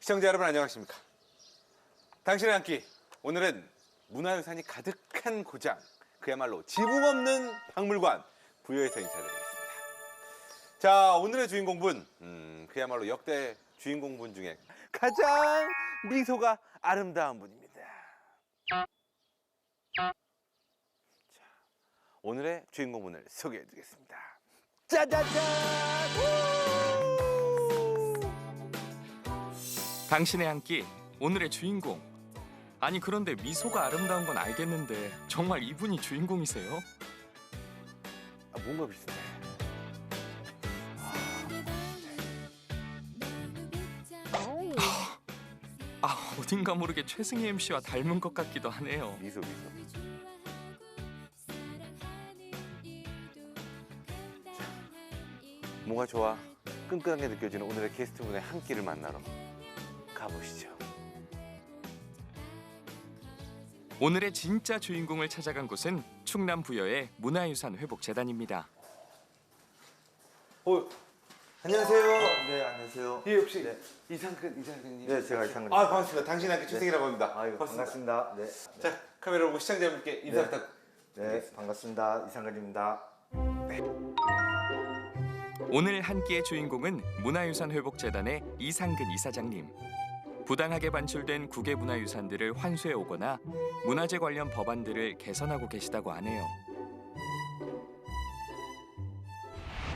시청자 여러분 안녕하십니까? 당신의 한 끼, 오늘은 문화유산이 가득한 고장, 그야말로 지붕 없는 박물관 부여에서 인사드리겠습니다. 자, 오늘의 주인공분, 그야말로 역대 주인공분 중에 가장 미소가 아름다운 분입니다. 자, 오늘의 주인공분을 소개해드리겠습니다. 짜자잔! 당신의 한 끼, 오늘의 주인공. 아니 그런데 미소가 아름다운 건 알겠는데 정말 이분이 주인공이세요? 뭔가 비슷해. 어딘가 모르게 최승희 MC와 닮은 것 같기도 하네요. 미소. 뭔가 좋아, 끈끈하게 느껴지는 오늘의 게스트분의 한 끼를 만나러 가보시죠. 오늘의 진짜 주인공을 찾아간 곳은 충남 부여의 문화유산 회복재단입니다. 안녕하세요. 네, 안녕하세요. 예, 혹시 네. 이상근 이사장님? 네, 제가 이상근. 아, 반갑습니다. 당신 한끼 최승희라고 합니다. 아유, 반갑습니다. 네. 자, 카메라 보고 시청자분께 인사 네. 부탁드리겠습니다. 네, 반갑습니다. 이상근입니다. 오늘 한 끼의 주인공은 문화유산 회복재단의 이상근 이사장님. 부당하게 반출된 국외 문화유산들을 환수해 오거나 문화재 관련 법안들을 개선하고 계시다고 하네요.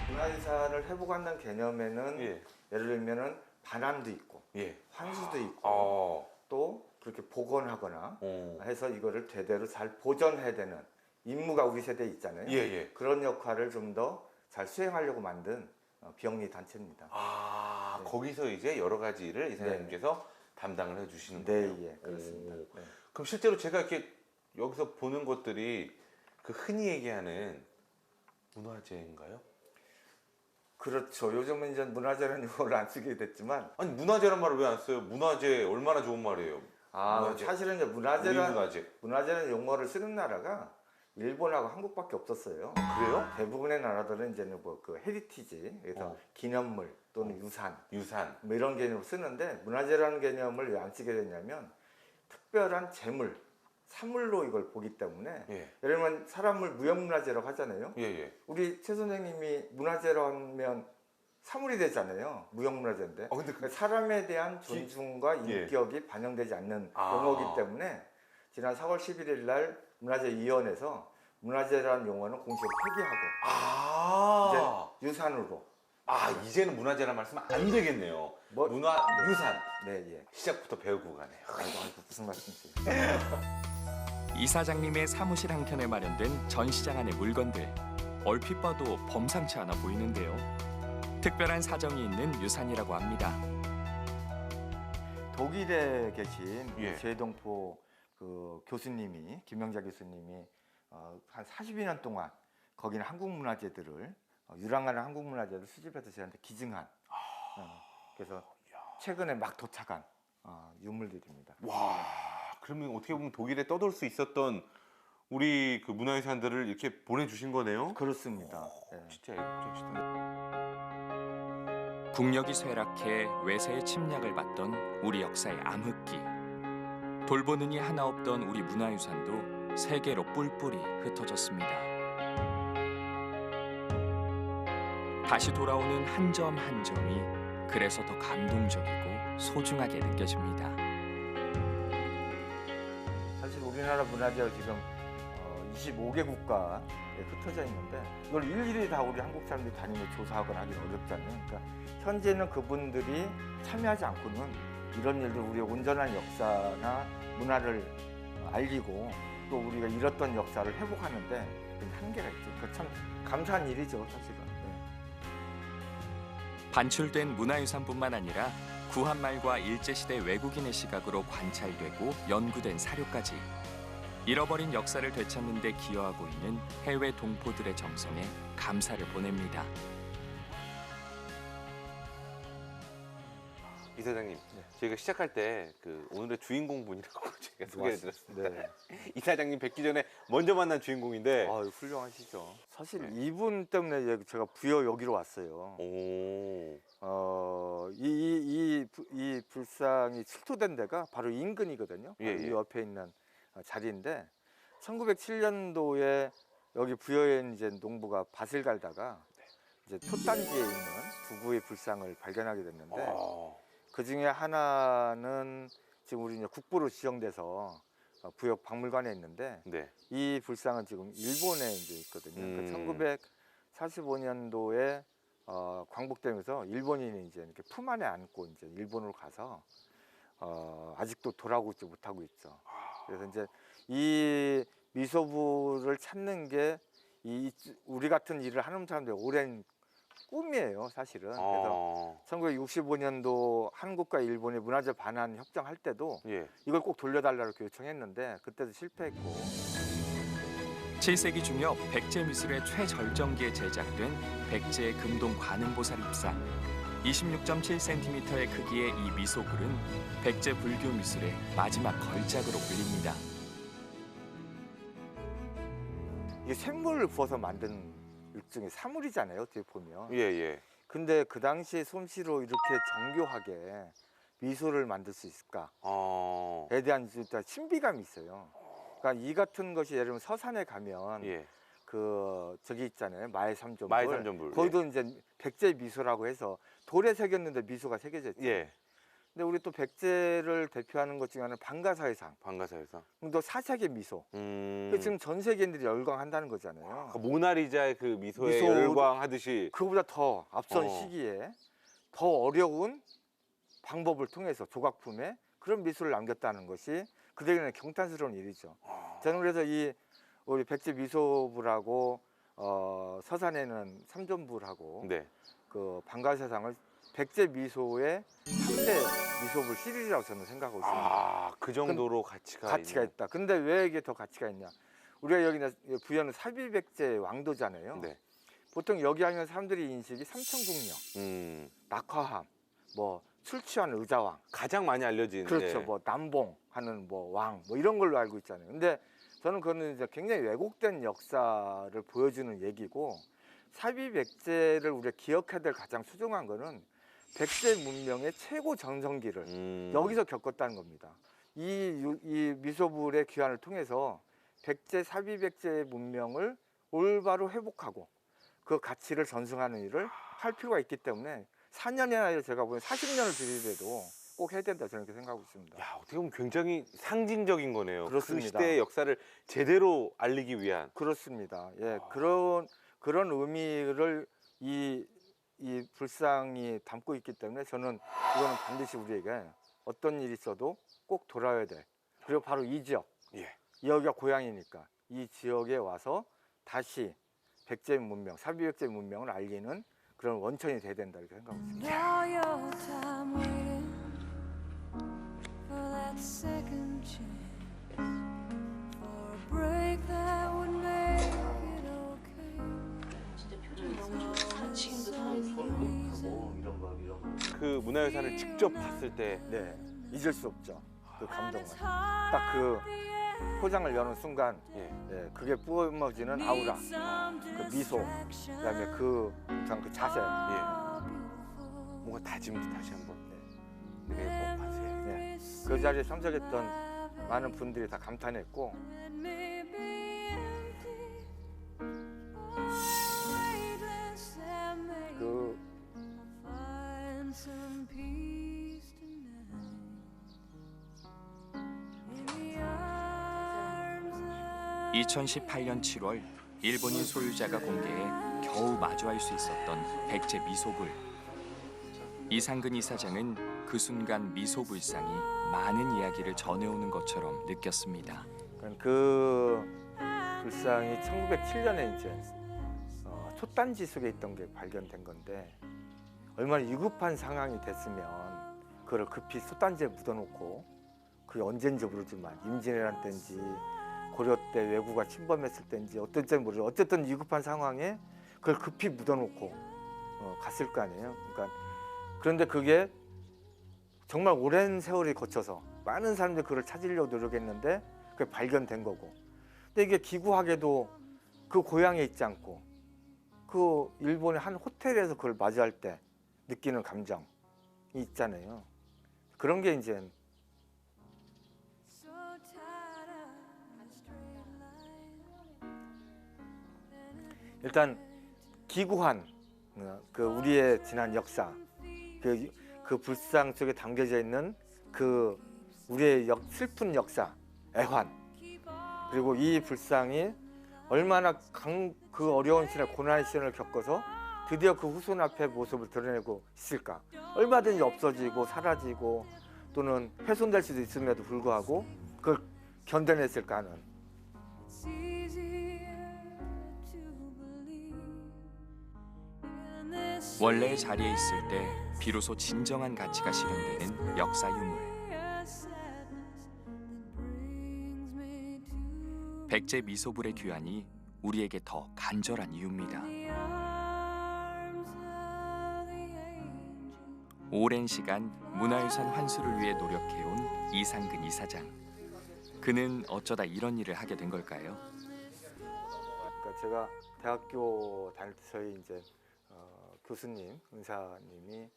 문화유산을 회복한다는 개념에는 예. 예를 들면은 반환도 있고 예. 환수도 있고 또 그렇게 복원하거나 해서 이거를 대대로 잘 보존해야 되는 임무가 우리 세대에 있잖아요. 예. 그런 역할을 좀 더 잘 수행하려고 만든 비영리 단체입니다. 아, 네. 거기서 이제 여러 가지를 이사장님께서 담당을 해주시는 거예요. 네, 예, 그렇습니다. 오. 네. 그럼 실제로 제가 이렇게 여기서 보는 것들이 그 흔히 얘기하는 문화재인가요? 그렇죠. 요즘은 이제 문화재라는 용어를 안 쓰게 됐지만 아니, 문화재란 말을 왜 안 써요? 문화재 얼마나 좋은 말이에요. 문화재. 사실은 이제 우리 문화재라는 문화재. 용어를 쓰는 나라가 일본하고 한국밖에 없었어요. 그래요? 대부분의 나라들은 이제는 뭐 그 헤리티지, 그래서 기념물 또는 유산 유산. 뭐 이런 개념을 쓰는데 문화재라는 개념을 왜 안 쓰게 됐냐면 특별한 재물, 사물로 이걸 보기 때문에 예. 예를 들면 사람을 무형문화재라고 하잖아요. 예. 우리 최 선생님이 문화재로 하면 사물이 되잖아요. 무형문화재인데. 근데 그러니까 사람에 대한 존중과 인격이 반영되지 않는 용어이기 때문에 지난 4월 11일 날 문화재위원회에서 문화재라는 용어는 공식으로 폐기하고 이제 유산으로. 이제는 문화재란 말씀 안 되겠네요. 유산. 네, 예. 시작부터 배우고 가네요. 아이고, 무슨 말씀이세요? 이사장님의 사무실 한켠에 마련된 전시장 안의 물건들. 얼핏 봐도 범상치 않아 보이는데요. 특별한 사정이 있는 유산이라고 합니다. 독일에 계신 예. 제동포 그 교수님이, 김영자 교수님이 한 42년 동안 거기는 한국 문화재들을 유랑하는 한국 문화재를 수집해서 저한테 기증한 그래서 최근에 막 도착한 유물들입니다. 와, 그러면 어떻게 보면 독일에 떠돌 수 있었던 우리 그 문화유산들을 이렇게 보내주신 거네요? 그렇습니다. 네. 진짜 애국자시다. 국력이 쇠락해 외세의 침략을 받던 우리 역사의 암흑기. 돌보느니 하나 없던 우리 문화유산도 세계로 뿔뿔이 흩어졌습니다. 다시 돌아오는 한 점 한 점이 그래서 더 감동적이고 소중하게 느껴집니다. 사실 우리나라 문화재가 지금 25개 국가에 흩어져 있는데 이걸 일일이 다 우리 한국 사람들이 다니며 조사하거나 하기는 어렵잖아요. 그러니까 현재는 그분들이 참여하지 않고는 이런 일들 우리의 온전한 역사나 문화를 알리고 또 우리가 잃었던 역사를 회복하는데 한계가 있죠. 그러니까 참 감사한 일이죠, 사실은. 네. 반출된 문화유산뿐만 아니라 구한말과 일제시대 외국인의 시각으로 관찰되고 연구된 사료까지 잃어버린 역사를 되찾는 데 기여하고 있는 해외 동포들의 정성에 감사를 보냅니다. 이사장님, 저희가 시작할 때 그 오늘의 주인공 분이라고 제가 소개를 드렸습니다. 네. 이사장님 뵙기 전에 먼저 만난 주인공인데. 아, 훌륭하시죠. 사실 이분 때문에 제가 부여 여기로 왔어요. 오. 이 불상이 출토된 데가 바로 인근이거든요. 예, 바로 예. 이 옆에 있는 자리인데 1907년도에 여기 부여에 이제 농부가 밭을 갈다가 이제 톳단지에 있는 두 구의 불상을 발견하게 됐는데 그 중에 하나는 지금 우리 이제 국보로 지정돼서 부여 박물관에 있는데 네. 이 불상은 지금 일본에 이제 있거든요. 1945년도에 광복되면서 일본인이 이제 이렇게 품 안에 안고 이제 일본으로 가서 아직도 돌아오지 못하고 있죠. 그래서 이제 이 미소부를 찾는 게 우리 같은 일을 하는 사람들의 오랜 꿈이에요, 사실은. 그래서 1965년도 한국과 일본의 문화재 반환 협정할 때도 예. 이걸 꼭 돌려달라고 요청했는데 그때도 실패했고. 7세기 중엽 백제 미술의 최절정기에 제작된 백제 금동 관음보살 입상. 26.7cm의 크기의 이 미소굴은 백제 불교 미술의 마지막 걸작으로 불립니다. 이게 샘물을 부어서 만든 일종의 사물이잖아요, 어떻게 보면. 예, 예. 근데 그 당시에 솜씨로 이렇게 정교하게 미소를 만들 수 있을까에 대한 진짜 신비감이 있어요. 그러니까 이 같은 것이 예를 들면 서산에 가면 예. 저기 있잖아요, 마의 삼존불. 마의 삼존불. 거기도 이제 백제 미소라고 해서 돌에 새겼는데 미소가 새겨져 있죠. 예. 근데 우리 또 백제를 대표하는 것 중에 하나는 방가사의상. 방가사에서. 또 사색의 미소. 지금 전 세계인들이 열광한다는 거잖아요. 그 모나리자의 그 미소에 미소- 열광하듯이. 그거보다 더 앞선 시기에 더 어려운 방법을 통해서 조각품에 그런 미소를 남겼다는 것이 그들에게는 경탄스러운 일이죠. 저는 그래서 우리 백제 미소부라고 서산에는 삼존불하고 네. 그 방가사상을 백제 미소의 3대 미소불 시리즈라고 저는 생각하고 있습니다. 그 정도로 가치가 있는. 있다. 근데 왜 이게 더 가치가 있냐? 우리가 여기 부여는 사비백제 왕도잖아요. 네. 보통 여기 하면 사람들이 인식이 삼천국녀, 낙화함, 뭐 술 취한 의자왕, 가장 많이 알려진. 그렇죠. 예. 뭐 남봉하는 뭐 왕, 뭐 이런 걸로 알고 있잖아요. 근데 저는 그거는 이제 굉장히 왜곡된 역사를 보여주는 얘기고 사비백제를 우리가 기억해야 될 가장 소중한 거는 백제 문명의 최고 전성기를 여기서 겪었다는 겁니다. 이 미소불의 귀환을 통해서 백제 사비백제 문명을 올바로 회복하고 그 가치를 전승하는 일을 할 필요가 있기 때문에 4년이 아니라 제가 보기엔 40년을 들이더라도 꼭 해야 된다 저는 그렇게 생각하고 있습니다. 야, 어떻게 보면 굉장히 상징적인 거네요. 그렇습니다. 그 시대의 역사를 제대로 알리기 위한. 그렇습니다. 예, 그런 의미를 이 불상이 담고 있기 때문에 저는 이거는 반드시 우리에게 어떤 일이 있어도 꼭 돌아야 돼. 그리고 바로 이 지역, 예. 여기가 고향이니까 이 지역에 와서 다시 백제 문명, 사비백제 문명을 알리는 그런 원천이 돼야 된다 이렇게 생각하고 있습니다. All your time waiting for that second chance, for a break that would make it okay. 진짜 표정이 너무 좋다. 지금도 사람이 그 문화유산을 직접 봤을 때. 네, 잊을 수 없죠. 그 감정을. 딱 그 포장을 여는 순간, 예. 예, 그게 뿜어지는 아우라, 그 미소, 그다음에 그 자세. 뭔가 다짐도 다시 한번. 네. 네. 꼭 하세요. 네. 그 자리에 참석했던 많은 분들이 다 감탄했고, Let me be empty. 그 Find some peace tonight. In the arms of 2018년 7월 일본인 소유자가 공개해 겨우 마주할 수 있었던 백제 미소불. 이상근 이사장은 그 순간 미소불상이 많은 이야기를 전해오는 것처럼 느꼈습니다. 그 불상이 1907년에 이제 톳단지 속에 있던 게 발견된 건데 얼마나 위급한 상황이 됐으면 그걸 급히 톳단지에 묻어놓고 그게 언젠지 모르지만 임진왜란 때인지 고려 때 왜구가 침범했을 때인지 어떨 지 모르죠. 어쨌든 위급한 상황에 그걸 급히 묻어놓고 갔을 거 아니에요. 그러니까 그런데 그게 정말 오랜 세월이 거쳐서 많은 사람들이 그걸 찾으려고 노력했는데 그게 발견된 거고. 근데 이게 기구하게도 그 고향에 있지 않고 그 일본의 한 호텔에서 그걸 마주할 때 느끼는 감정이 있잖아요. 그런 게 이제 So tied up in a straight line. 일단 기구한 그 우리의 지난 역사, 그 불상 속에 담겨져 있는 그 우리의 슬픈 역사, 애환, 그리고 이 불상이 얼마나 그 어려운 시절, 고난의 시절을 겪어서 드디어 그 후손 앞에 모습을 드러내고 있을까. 얼마든지 없어지고 사라지고 또는 훼손될 수도 있음에도 불구하고 그걸 견뎌냈을까 하는. It's easier to believe in this 원래의 자리에 있을 때 비로소 진정한 가치가 실현되는 역사 유물. sadness that brings me to 백제 미소불의 귀환이 우리에게 더 간절한 이유입니다. the arms of the angel. 오랜 시간 문화유산 환수를 위해 노력해온 이상근 이사장. 그는 어쩌다 이런 일을 하게 된 걸까요? 그러니까 제가 대학교 다닐 때 저희 이제 교수님, 은사님이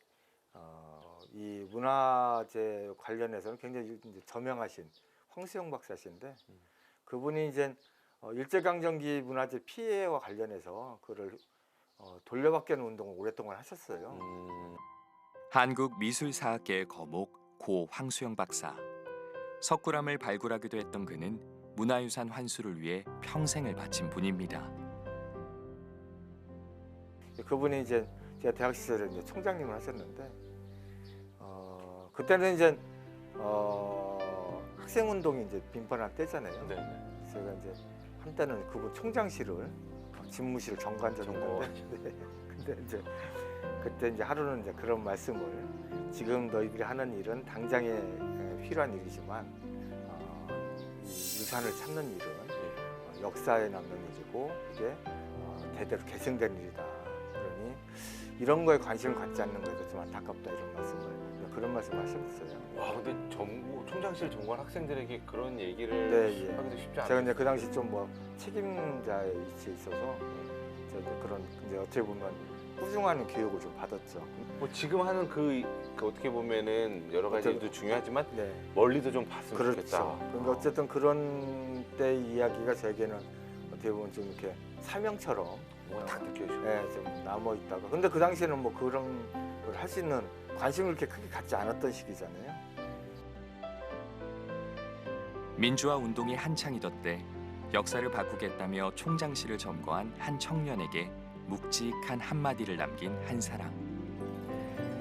이 문화재 관련해서는 굉장히 이제 저명하신 황수영 박사신데 그분이 이제 일제강점기 문화재 피해와 관련해서 그를 돌려받기 하는 운동을 오랫동안 하셨어요. 한국 미술사학계의 거목 고 황수영 박사. 석굴암을 발굴하기도 했던 그는 문화유산 환수를 위해 평생을 바친 분입니다. 그분이 이제 제가 대학 시절에 이제 총장님을 하셨는데 그때는 이제 학생 운동이 이제 빈번한 때잖아요. 네. 제가 이제 한때는 그분 총장실을 집무실을 정관 적인데 근데 이제 그때 이제 하루는 이제 그런 말씀을 지금 너희들이 하는 일은 당장에 필요한 일이지만 이 유산을 찾는 일은 역사에 남는 일이고 이게 대대로 계승된 일이다. 그러니 이런 거에 관심을 갖지 않는 것도 좀 안타깝다 이런 말씀을 그런 말씀을 하셨어요. 와, 근데 총장실 정관 학생들에게 그런 얘기를 네, 예. 하기도 쉽지 않아요. 제가 이제 그 당시 좀 뭐 책임자의 위치에 있어서 제가 이제 그런 이제 어떻게 보면 훌륭한 교육을 좀 받았죠. 뭐 지금 하는 그 어떻게 보면은 여러 가지 일도 중요하지만 네, 멀리도 좀 봤으면 그렇죠. 좋겠다. 그러니까 어쨌든 그런 때 이야기가 제게는 어떻게 보면 좀 이렇게 사명처럼 뭔가 딱 느껴지죠. 네, 좀 남아 있다가. 근데 그 당시에는 뭐 그런 걸 할 수 있는 관심을 그렇게 크게 갖지 않았던 시기잖아요. 민주화 운동이 한창이던 때 역사를 바꾸겠다며 총장실을 점거한 한 청년에게 묵직한 한마디를 남긴 한 사람.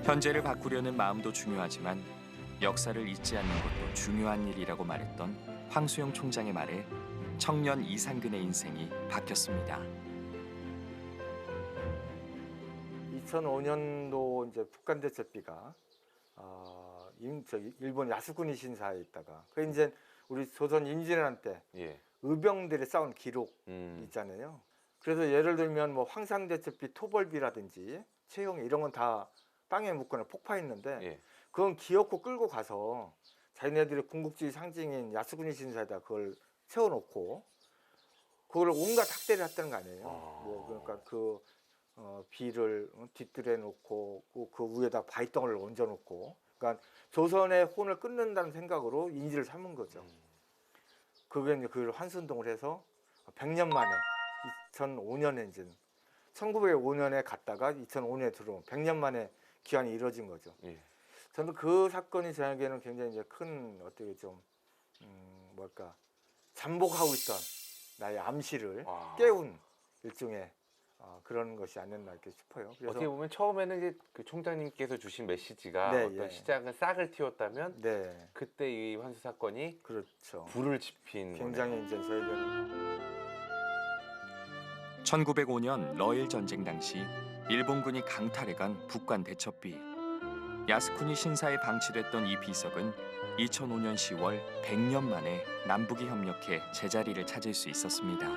현재를 바꾸려는 마음도 중요하지만 역사를 잊지 않는 것도 중요한 일이라고 말했던 황수영 총장의 말에 청년 이상근의 인생이 바뀌었습니다. 2005년도 이제 북한 대첩비가 일본 야스쿠니 신사에 있다가 그 이제 우리 조선 임진왜란 때 예. 의병들이 싸운 기록 있잖아요. 그래서 예를 들면 뭐 황상대첩비 토벌비라든지 채용 이런 건 다 땅에 묻거나 폭파했는데 예. 그건 기어코 끌고 가서 자기네들의 군국주의 상징인 야스쿠니 신사에다 그걸 세워놓고 그걸 온갖 학대를 했다는 거 아니에요. 뭐 그러니까 그 비를 뒤뜰에 놓고 그 위에다 바위덩어리를 얹어놓고 그러니까 조선의 혼을 끊는다는 생각으로 인지를 삼은 거죠. 그게 이제 그걸 환수운동을 해서 100년 만에 2005년에 이제 1905년에 갔다가 2005년에 들어온 100년 만에 귀환이 이루어진 거죠. 예. 저는 그 사건이 저에게는 굉장히 이제 큰 어떻게 좀 뭘까 잠복하고 있던 나의 암시를 깨운 일종의 그런 것이 아니었나 이렇게 싶어요. 그래서 어떻게 보면 처음에는 이제 그 총장님께서 주신 메시지가 네, 어떤 예. 시작은 싹을 틔웠다면 네, 그때 이 환수 사건이 그렇죠. 불을 지핀 굉장히 이제 저에게는 1905년 러일 전쟁 당시 일본군이 강탈해간 북관 대첩비. 야스쿠니 신사에 방치됐던 이 비석은 2005년 10월 100년 만에 남북이 협력해 제자리를 찾을 수 있었습니다.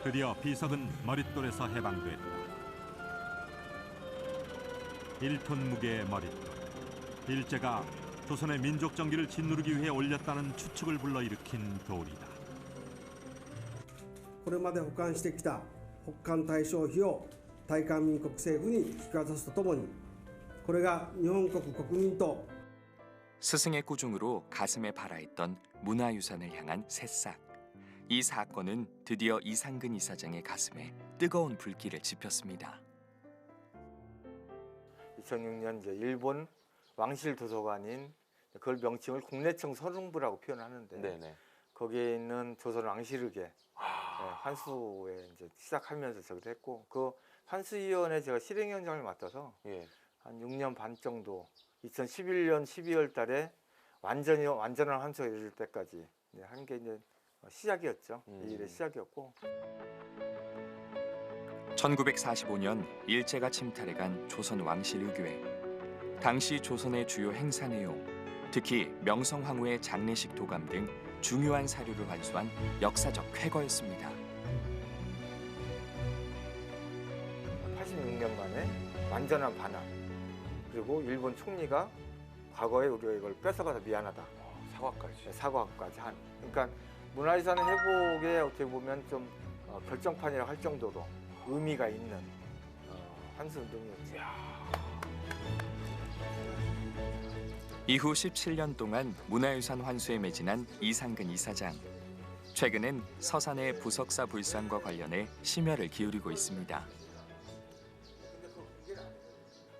드디어 비석은 머릿돌에서 해방됐다. 1톤 무게의 머릿돌. 일제가 조선의 민족 정기를 짓누르기 위해 올렸다는 추측을 불러일으킨 돌이다. これまで保管してきた北韓大賞費を大韓民国政府に引き渡すとともに、これが日本国国民と 스승의 꾸중으로 가슴에 발아했던 문화유산을 향한 새싹. 이 사건은 드디어 이상근 이사장의 가슴에 뜨거운 불길을 지폈습니다. 2006년 이제 일본 왕실 도서관인 그걸 명칭을 국내청 서릉부라고 표현하는데 네네. 거기에 있는 조선 왕실의회 환수에 이제 시작하면서 저기도 했고 그 환수위원회 제가 실행위원장을 맡아서 예. 한 6년 반 정도 2011년 12월 달에 완전한 환수가 이룰 때까지 한 게 이제 시작이었죠. 이 일의 시작이었고 1945년 일제가 침탈해간 조선 왕실의회. 당시 조선의 주요 행사 내용, 특히 명성황후의 장례식 도감 등 중요한 사료를 환수한 역사적 쾌거였습니다. 86년 만에 완전한 반환. 그리고 일본 총리가 과거에 우리가 이걸 뺏어가서 미안하다. 사과까지. 사과까지 한. 그러니까 문화유산 회복에 어떻게 보면 좀 결정판이라고 할 정도로 의미가 있는 환수 운동이었죠. 이후 17년 동안 문화유산 환수에 매진한 이상근 이사장. 최근엔 서산의 부석사 불상과 관련해 심혈을 기울이고 있습니다.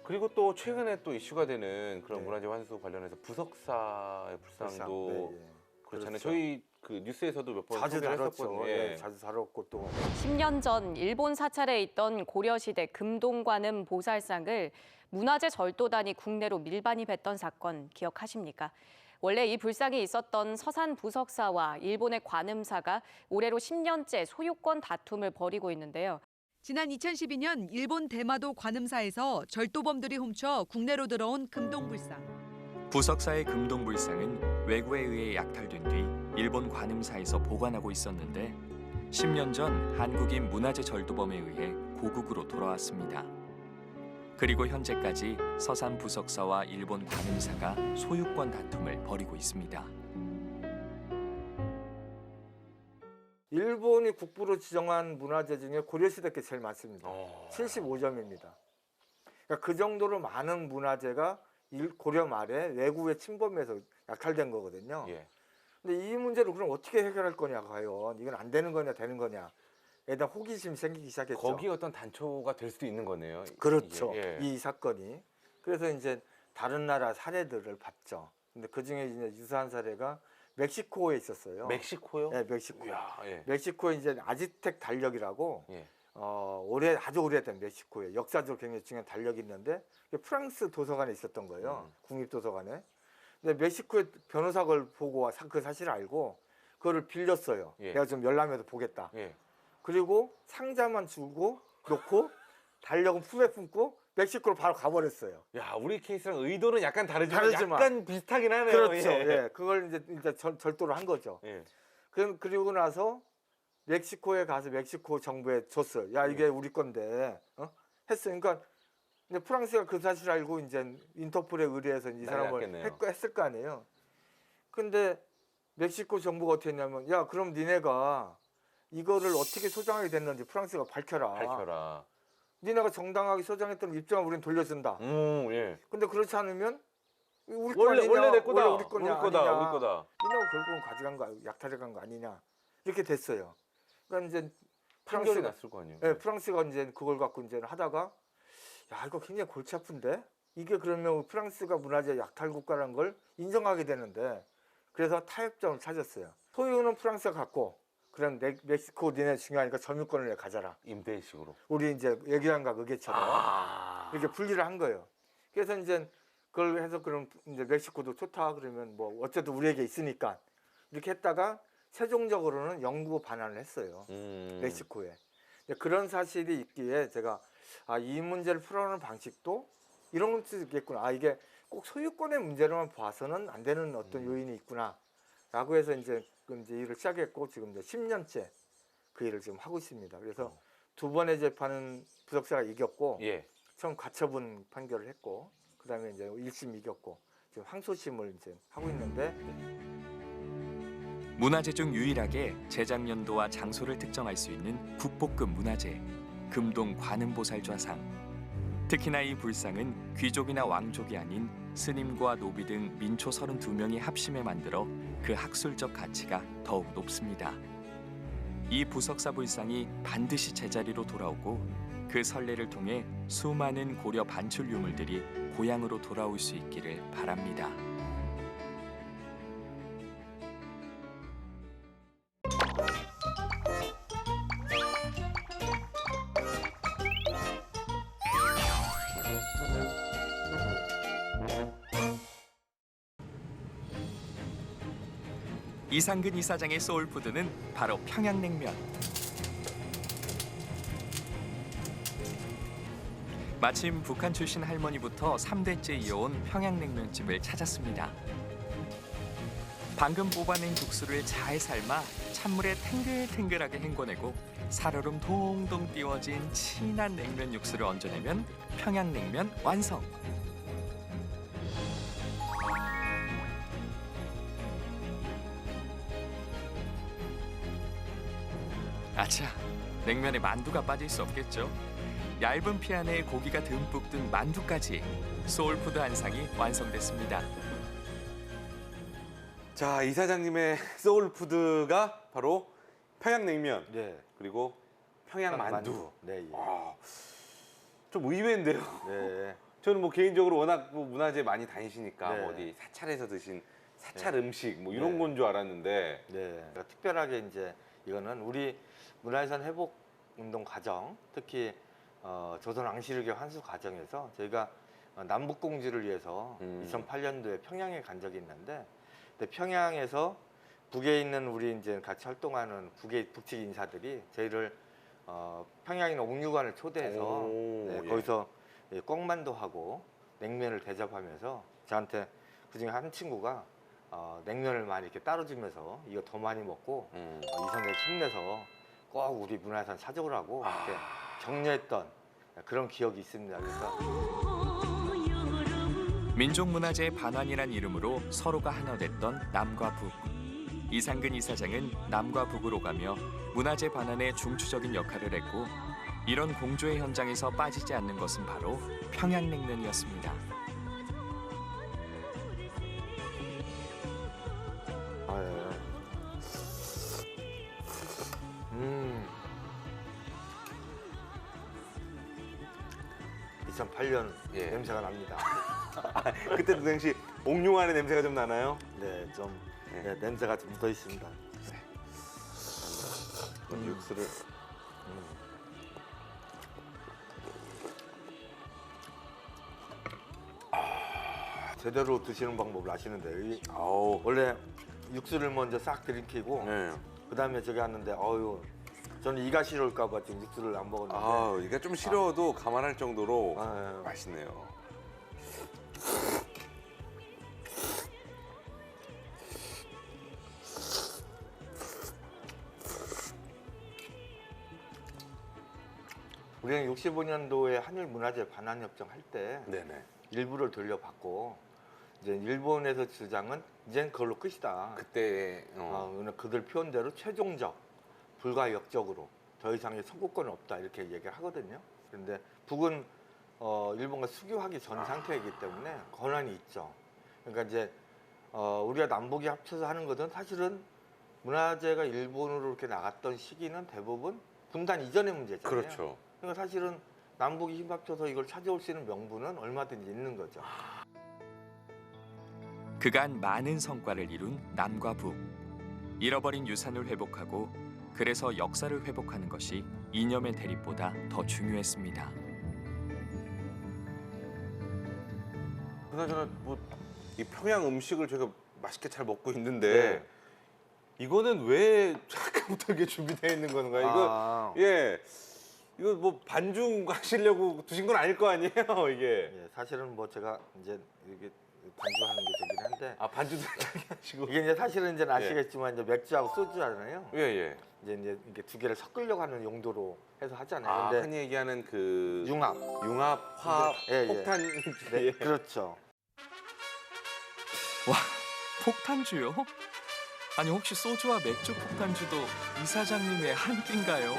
그리고 또 최근에 또 이슈가 되는 그런 네. 문화재 환수 관련해서 부석사의 불상도 네, 예. 그렇잖아요. 그렇죠. 저희 그 뉴스에서도 몇 번 자주 소개를 다뤘죠. 했었거든요. 예, 자주 다뤘고 또 10년 전 일본 사찰에 있던 고려시대 금동관음 보살상을 문화재 절도단이 국내로 밀반입했던 사건 기억하십니까? 원래 이 불상이 있었던 서산 부석사와 일본의 관음사가 올해로 10년째 소유권 다툼을 벌이고 있는데요. 지난 2012년 일본 대마도 관음사에서 절도범들이 훔쳐 국내로 들어온 금동불상. 부석사의 금동불상은 외구에 의해 약탈된 뒤 일본 관음사에서 보관하고 있었는데 10년 전 한국인 문화재 절도범에 의해 고국으로 돌아왔습니다. 그리고 현재까지 서산 부석사와 일본 관음사가 소유권 다툼을 벌이고 있습니다. 일본이 국부로 지정한 문화재 중에 고려시대 게 제일 많습니다. 75점입니다. 그러니까 그 정도로 많은 문화재가 고려 말에 외국의 침범에서 약탈된 거거든요. 예. 근데 이 문제를 그럼 어떻게 해결할 거냐 과연 이건 안 되는 거냐 되는 거냐에 대한 호기심이 생기기 시작했죠. 거기 어떤 단초가 될 수도 있는 거네요. 그렇죠. 이게. 예. 이 사건이. 그래서 이제 다른 나라 사례들을 봤죠. 근데 그 중에 이제 유사한 사례가 멕시코에 있었어요. 멕시코요? 네, 멕시코. 이야, 예. 멕시코에 이제 아즈텍 달력이라고 예. 아주 오래된 멕시코에 역사적으로 굉장히 중요한 달력이 있는데 프랑스 도서관에 있었던 거예요. 국립도서관에. 근데 멕시코의 변호사가 그걸 보고 그 사실을 알고 그거를 빌렸어요. 예. 내가 좀 열람해서 보겠다. 예. 그리고 상자만 주고 놓고 달력은 품에 품고 멕시코로 바로 가버렸어요. 야, 우리 케이스랑 의도는 약간 다르지만 다르지만. 약간 비슷하긴 하네요. 그렇죠. 예. 예. 그걸 이제 절도를 한 거죠. 예. 그리고 나서 멕시코에 가서 멕시코 정부에 줬어요. 야, 이게 우리 건데. 했어요. 그러니까 근데 프랑스가 그 사실을 알고 이제 인터폴에 의뢰해서 이 사람을 났겠네요. 했을 거 아니에요. 근데 멕시코 정부가 어떻게 했냐면 야, 그럼 니네가 이거를 어떻게 소장하게 됐는지 프랑스가 밝혀라. 밝혀라. 니네가 정당하게 소장했던 입장을 우리는 돌려준다. 예. 근데 그렇지 않으면 우리 거 원래 아니냐, 내 거다. 원래 우리 거냐, 우리 거다. 아니냐. 우리 거다. 니네가 결국은 가져간 거, 약탈해간 거 아니냐. 이렇게 됐어요. 그러니까 이제 판결이 프랑스가, 났을 거 아니에요. 예, 프랑스가 이제 그걸 갖고 이제 하다가 야, 이거 굉장히 골치 아픈데 이게 그러면 프랑스가 문화재 약탈 국가라는 걸 인정하게 되는데 그래서 타협점을 찾았어요. 소유는 프랑스가 갖고 그럼 멕시코 니네 중요하니까 점유권을 내 가져라. 임대식으로. 우리 이제 외교장과 의계처럼 이렇게 분리를 한 거예요. 그래서 이제 그걸 해서 그럼 이제 멕시코도 좋다 그러면 뭐 어쨌든 우리에게 있으니까 이렇게 했다가 최종적으로는 영구 반환을 했어요. 멕시코에. 그런 사실이 있기에 제가 이 문제를 풀어가는 방식도 이런 것도 있겠구나. 이게 꼭 소유권의 문제로만 봐서는 안 되는 어떤 요인이 있구나라고 해서 이제 일을 시작했고 지금 이제 10년째 그 일을 지금 하고 있습니다. 그래서 두 번의 재판은 부석사가 이겼고 예. 처음 가처분 판결을 했고 그다음에 이제 1심 이겼고 지금 항소심을 이제 하고 있는데 문화재 중 유일하게 제작 연도와 장소를 특정할 수 있는 국보급 문화재 금동 관음보살좌상. 특히나 이 불상은 귀족이나 왕족이 아닌 스님과 노비 등 민초 32명이 합심해 만들어 그 학술적 가치가 더욱 높습니다. 이 부석사 불상이 반드시 제자리로 돌아오고 그 선례를 통해 수많은 고려 반출 유물들이 고향으로 돌아올 수 있기를 바랍니다. 이상근 이사장의 소울푸드는 바로 평양냉면. 마침 북한 출신 할머니부터 3대째 이어온 평양냉면집을 찾았습니다. 방금 뽑아낸 국수를 잘 삶아 찬물에 탱글탱글하게 헹궈내고 살얼음 동동 띄워진 진한 냉면 육수를 얹어내면 평양냉면 완성! 아차, 냉면에 만두가 빠질 수 없겠죠. 얇은 피 안에 고기가 듬뿍 든 만두까지 소울푸드 한 상이 완성됐습니다. 자, 이사장님의 소울푸드가 바로 평양냉면 네. 그리고 평양만두. 네, 예. 와, 좀 의외인데요. 네. 저는 뭐 개인적으로 워낙 뭐 문화재 많이 다니시니까 네. 뭐 어디 사찰에서 드신 사찰 음식 뭐 이런 네. 건 줄 알았는데 네. 그러니까 특별하게 이제 이거는 우리 문화유산 회복 운동 과정, 특히 조선 왕실의교 환수 과정에서 저희가 남북 공주를 위해서 2008년도에 평양에 간 적이 있는데 그때 평양에서 북에 있는 우리 이제 같이 활동하는 북측 인사들이 저희를 평양에 있는 옥류관을 초대해서 오, 네, 예. 거기서 꽁만두 하고 냉면을 대접하면서 저한테 그중에 한 친구가 냉면을 많이 이렇게 따라주면서 이거 더 많이 먹고 이성에 힘내서 꼭 우리 문화유산 찾아오라고 이렇게 격려했던 그런 기억이 있습니다. 그래서 민족문화재 반환이란 이름으로 서로가 하나 됐던 남과 북. 이상근 이사장은 남과 북으로 가며 문화재 반환에 중추적인 역할을 했고 이런 공조의 현장에서 빠지지 않는 것은 바로 평양냉면이었습니다. 아, 예. 2008년 예. 냄새가 납니다. 그때 그 당시 옥룡안의 냄새가 좀 나나요? 네, 좀 네. 네, 냄새가 좀 묻어 있습니다. 육수를 제대로 드시는 방법을 아시는데 아우 원래 육수를 먼저 싹 들이키고 네. 그다음에 저기 하는데 저는 이가 시려울까 봐 지금 육수를 안 먹었는데 아, 이게 좀 싫어도 감안할 정도로 아, 예. 맛있네요. 우리는 65년도에 한일 문화재 반환 협정 할 때 네네. 일부를 돌려받고 이제 일본에서 주장은 이젠 그걸로 끝이다. 그때 그들 표현대로 최종적, 불가역적으로 더 이상의 선구권은 없다 이렇게 얘기를 하거든요. 그런데 북은 일본과 수교하기 전 상태이기 때문에 권한이 있죠. 그러니까 이제 우리가 남북이 합쳐서 하는 것은 사실은 문화재가 일본으로 이렇게 나갔던 시기는 대부분 분단 이전의 문제잖아요. 그렇죠. 그러니까 사실은 남북이 힘 합쳐서 이걸 찾아올 수 있는 명분은 얼마든지 있는 거죠. 그간 많은 성과를 이룬 남과 북. 잃어버린 유산을 회복하고 그래서 역사를 회복하는 것이 이념의 대립보다 더 중요했습니다. 그나저나 뭐 이 평양 음식을 제가 맛있게 잘 먹고 있는데 네. 이거는 왜 아까부터 이게 준비되어 있는 건가요? 이거 이거 뭐 반중 하시려고 두신 건 아닐 거 아니에요, 이게? 예, 사실은 뭐 제가 이제 이게 반주하는 게 저긴 한데 아 반주도 하시고. 이게 이제 사실은 이제 아시겠지만 이제 맥주하고 소주잖아요. 예예. 이제 이게 두 개를 섞으려고 하는 용도로 해서 하잖아요. 아 근데 흔히 얘기하는 그 융합. 화학, 예, 예. 폭탄. 네, 예. 그렇죠. 와, 폭탄주요? 아니 혹시 소주와 맥주 폭탄주도 이사장님의 한 끼인가요?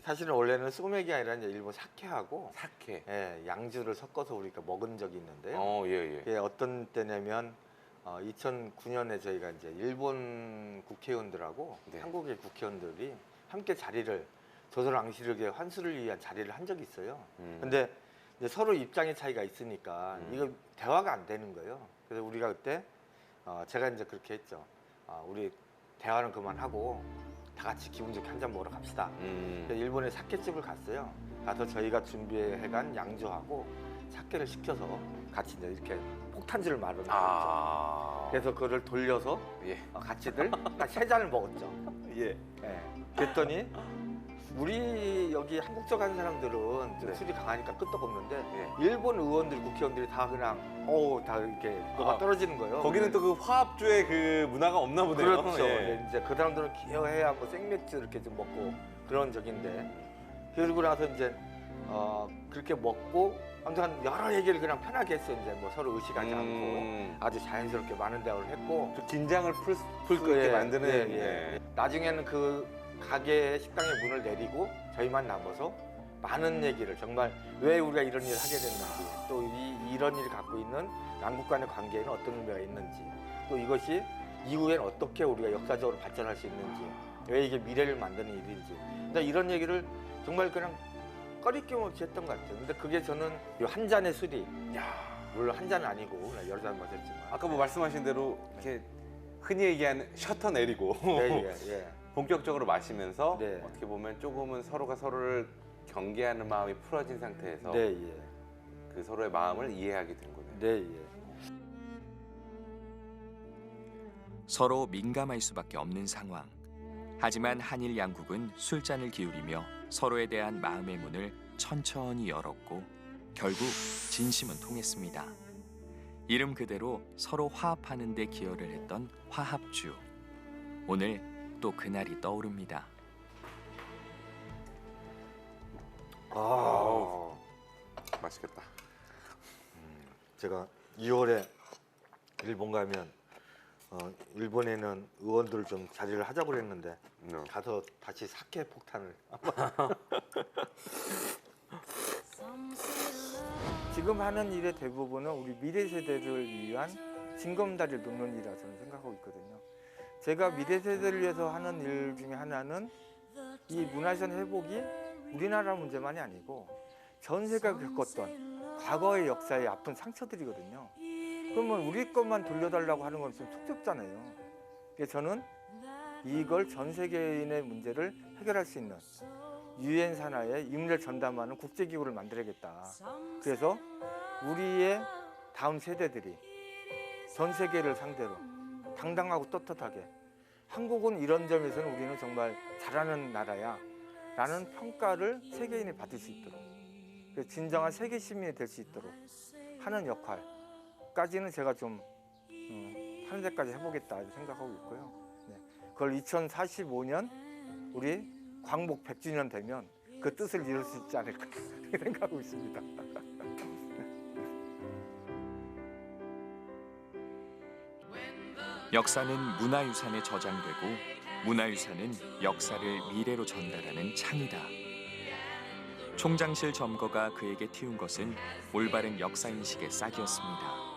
사실은 원래는 소맥이 아니라 이제 일본 사케하고 사케. 예, 양주를 섞어서 우리가 먹은 적이 있는데요. 예예. 이게 어떤 때냐면 2009년에 저희가 이제 일본 국회의원들하고 네. 한국의 국회의원들이 함께 자리를 조선왕실에게 환수를 위한 자리를 한 적이 있어요. 근데 이제 서로 입장의 차이가 있으니까 이거 대화가 안 되는 거예요. 그래서 우리가 그때 제가 이제 그렇게 했죠. 우리 대화는 그만하고 다 같이 기분 좋게 한 잔 먹으러 갑시다. 그래서 일본에 사케집을 갔어요. 가서 저희가 준비해간 양주하고 사케를 시켜서 같이 이제 이렇게 폭탄주를 말아놓은 거죠. 아. 그래서 그거를 돌려서 예. 같이들 딱 3잔을 먹었죠. 예. 예. 그랬더니 우리 여기 한국 쪽 한 사람들은 좀 네. 술이 강하니까 끄떡없는데 예. 일본 의원들, 국회의원들이 다 그냥 다 이렇게 녹아 떨어지는 거예요. 거기는 또 그 화합주의 그 문화가 없나 보네요. 그렇죠. 예. 근데 이제 그 사람들은 기여해야 뭐 생맥주 이렇게 좀 먹고 그런 적인데 그러고 나서 이제 그렇게 먹고 아무튼 여러 얘기를 그냥 편하게 했어요. 이제 뭐 서로 의식하지 않고 아주 자연스럽게 많은 대화를 했고 좀 긴장을 풀 수 있게 예, 만드는. 예, 예. 나중에는 그 가게 식당의 문을 내리고 저희만 남아서 많은 얘기를 정말 왜 우리가 이런 일을 하게 됐는지 또 이런 일을 갖고 있는 양국 간의 관계에는 어떤 의미가 있는지 또 이것이 이후엔 어떻게 우리가 역사적으로 발전할 수 있는지 왜 이게 미래를 만드는 일인지 근데 이런 얘기를 정말 그냥 꺼리낌 없이 했던 것 같아요. 근데 그게 저는 이 한 잔의 술이 물론 한 잔은 아니고 여러 잔 마셨지만 아까 뭐 말씀하신 대로 이렇게 흔히 얘기하는 셔터 내리고 예. 본격적으로 마시면서 네. 어떻게 보면 조금은 서로가 서로를 경계하는 마음이 풀어진 상태에서 네, 예. 그 서로의 마음을 이해하게 된 거네요. 네, 예. 서로 민감할 수밖에 없는 상황. 하지만 한일 양국은 술잔을 기울이며 서로에 대한 마음의 문을 천천히 열었고 결국 진심은 통했습니다. 이름 그대로 서로 화합하는 데 기여를 했던 화합주. 오늘 또 그날이 떠오릅니다. 맛있겠다. 제가 2월에 일본 가면 일본에는 의원들 좀 자리를 하자고 그랬는데 가서 다시 사케 폭탄을 지금 하는 일의 대부분은 우리 미래 세대를 위한 징검다리를 놓는 일이라 저는 생각하고 있거든요. 제가 미래 세대를 위해서 하는 일 중에 하나는 이 문화유산 회복이 우리나라 문제만이 아니고 전 세계가 겪었던 과거의 역사의 아픈 상처들이거든요. 그러면 우리 것만 돌려달라고 하는 건 좀 촉적잖아요. 그래서 저는 이걸 전 세계인의 문제를 해결할 수 있는 유엔 산하에 임무를 전담하는 국제기구를 만들어야겠다. 그래서 우리의 다음 세대들이 전 세계를 상대로 당당하고 떳떳하게 한국은 이런 점에서는 우리는 정말 잘하는 나라야 라는 평가를 세계인이 받을 수 있도록 진정한 세계 시민이 될 수 있도록 하는 역할까지는 제가 좀 하는 데까지 해보겠다 생각하고 있고요. 네. 그걸 2045년 우리 광복 100주년 되면 그 뜻을 이룰 수 있지 않을까 생각하고 있습니다. 역사는 문화유산에 저장되고 문화유산은 역사를 미래로 전달하는 창이다. 총장실 점거가 그에게 틔운 것은 올바른 역사인식의 싹이었습니다.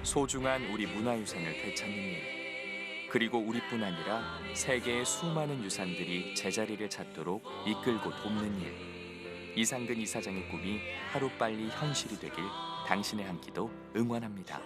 소중한 우리 문화유산을 되찾는 일, 그리고 우리뿐 아니라 세계의 수많은 유산들이 제자리를 찾도록 이끌고 돕는 일. 이상근 이사장의 꿈이 하루빨리 현실이 되길 당신의 한 끼도 응원합니다.